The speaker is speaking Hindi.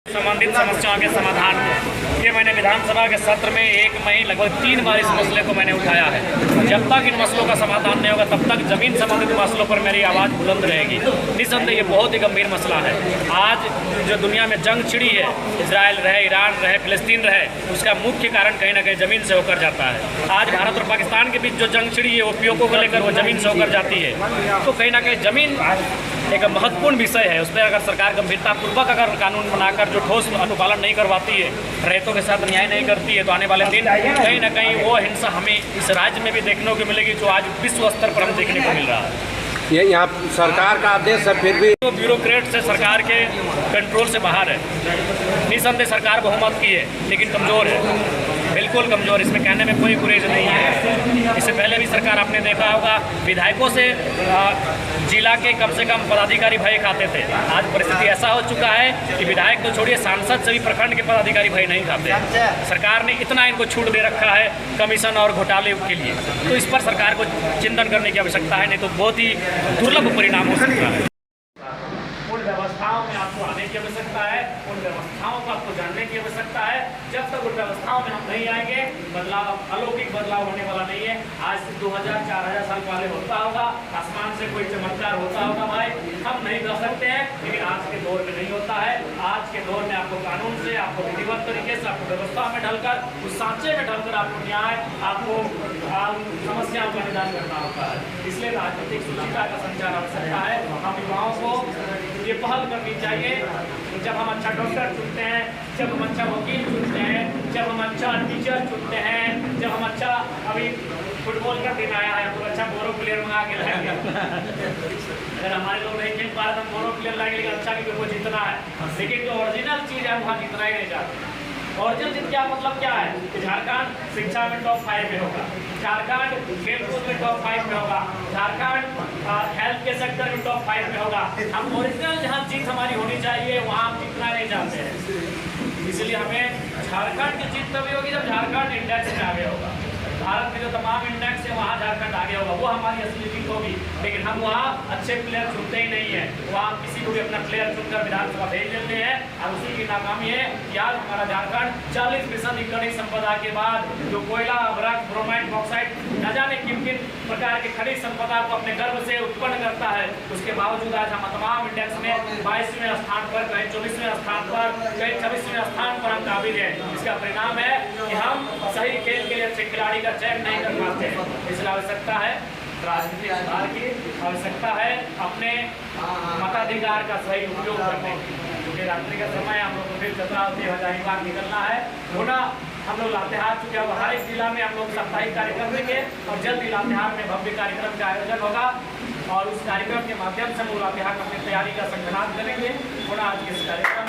संबंधित समस्याओं के समाधान को ये मैंने विधानसभा के सत्र में एक महीने लगभग 3 बार इस मसले को मैंने उठाया है। जब तक इन मसलों का समाधान नहीं होगा तब तक जमीन संबंधित मसलों पर मेरी आवाज़ बुलंद रहेगी। निस्संदेह ये बहुत ही गंभीर मसला है। आज जो दुनिया में जंग छिड़ी है, इजराइल रहे, ईरान रहे, फिलिस्तीन रहे, उसका मुख्य कारण कहीं ना कहीं ज़मीन से होकर जाता है। आज भारत और पाकिस्तान के बीच जो जंग छिड़ी है वो पीओके को लेकर वो ज़मीन से होकर जाती है। तो कहीं ना कहीं ज़मीन एक महत्वपूर्ण विषय है। उस पर अगर सरकार गंभीरतापूर्वक अगर कानून बनाकर जो ठोस अनुपालन नहीं करवाती है, रैयतों के साथ न्याय नहीं करती है, तो आने वाले दिन कहीं ना कहीं वो हिंसा हमें इस राज्य में भी देखने को मिलेगी जो आज विश्व स्तर पर हम देखने को मिल रहा है। ये यहाँ सरकार का आदेश है, फिर भी तो ब्यूरोक्रेट से सरकार के कंट्रोल से बाहर है। निस्संदेह सरकार बहुमत की है लेकिन कमज़ोर है, बिल्कुल कमज़ोर। इसमें कहने में कोई गुरेज नहीं है। इससे पहले भी सरकार आपने देखा होगा विधायकों से जिला के कम से कम पदाधिकारी भय खाते थे। आज परिस्थिति ऐसा हो चुका है कि विधायक तो छोड़िए, सांसद से भी प्रखंड के पदाधिकारी भय नहीं खाते। सरकार ने इतना इनको छूट दे रखा है कमीशन और घोटाले के लिए, तो इस पर सरकार को चिंतन करने की आवश्यकता है, नहीं तो बहुत ही दुर्लभ परिणाम हो सकता है। उन व्यवस्थाओं में आपको आने की आवश्यकता है, उन व्यवस्थाओं को आपको जानने की आवश्यकता है। जब तक उन व्यवस्थाओं में हम नहीं आएंगे, बदलाव, अलौकिक बदलाव होने वाला नहीं है। आज से 2000-4000 साल पहले होता होगा, आसमान से कोई चमत्कार होता होगा भाई, हम नहीं कर सकते हैं, लेकिन आज के दौर में नहीं होता है। आज के दौर में आपको कानून से, आपको विधिवत तरीके से, आपको व्यवस्था में ढलकर, उस सांचे में ढलकर आपको न्याय, आपको समस्याओं का निदान करना होता है। इसलिए राजनीतिक सुचिता का संचार आवश्यकता है। हम युवाओं को ये पहल करनी चाहिए। जब हम अच्छा डॉक्टर चुनते हैं, जब हम अच्छा वकील चुनते हैं, जब हम अच्छा टीचर चुनते हैं, जब हम अच्छा, अभी फुटबॉल का दिन आया है तो अच्छा बोरो प्लेयर मंगा के लाएंगे। अगर हमारे लोग नहीं खेल पा रहे तो हम बोरो प्लेयर लाएंगे, लेकिन अच्छा क्योंकि वो जीतना है। लेकिन जो ओरिजिनल चीज़ है वहाँ जितना ही नहीं जाते। ओरिजिनल जीत क्या मतलब क्या है कि झारखंड शिक्षा में टॉप 5 में होगा, झारखंड खेलकूद में टॉप 5 में होगा, झारखंड हेल्थ के सेक्टर में टॉप 5 में होगा। हम ओरिजिनल जहाँ जीत हमारी होनी चाहिए वहाँ हम जितना नहीं चाहते हैं। इसलिए हमें झारखंड की जीत तभी होगी जब झारखंड इंडेक्स में आगे होगा। भारत में जो तमाम इंडेक्स है वहाँ झारखंड आगे होगा, वो हमारी असली जीत होगी। लेकिन हम वहाँ अच्छे प्लेयर चुनते ही नहीं है, वहाँ किसी को भी अपना प्लेयर चुनकर विधानसभा भेज देते हैं और उसी की नाकामी है कि आज हमारा झारखंड 40% खनिज संपदा के बाद जो कोयला, अभ्रक, ब्रोमाइड, बॉक्साइट, न जाने किन किन प्रकार की खनिज संपदा को अपने गर्भ से उत्पन्न करता है, उसके बावजूद आज हम तमाम इंडेक्स में 22वें स्थान पर, कहीं 24वें स्थान पर, कहीं 26वें स्थान पर हम काबिल हैं। इसका परिणाम है कि हम सही खेल के लिए अच्छे खिलाड़ी का चयन नहीं कर पाते हैं। इसलिए आवश्यकता है राजनीतिक सुधार की, आवश्यकता है अपने मताधिकार का सही उपयोग करने की। क्योंकि रात्रि का समय हम लोग को फिर 17 बार निकलना है होना। हम लोग लातेहार चुके हैं, हर एक जिला में हम लोग साप्ताहिक कार्यक्रम देंगे और जल्द ही लातेहार में भव्य कार्यक्रम का आयोजन होगा और उस कार्यक्रम के माध्यम से हम लोग लातेहार अपनी तैयारी का संगठन करेंगे। आज के इस कार्यक्रम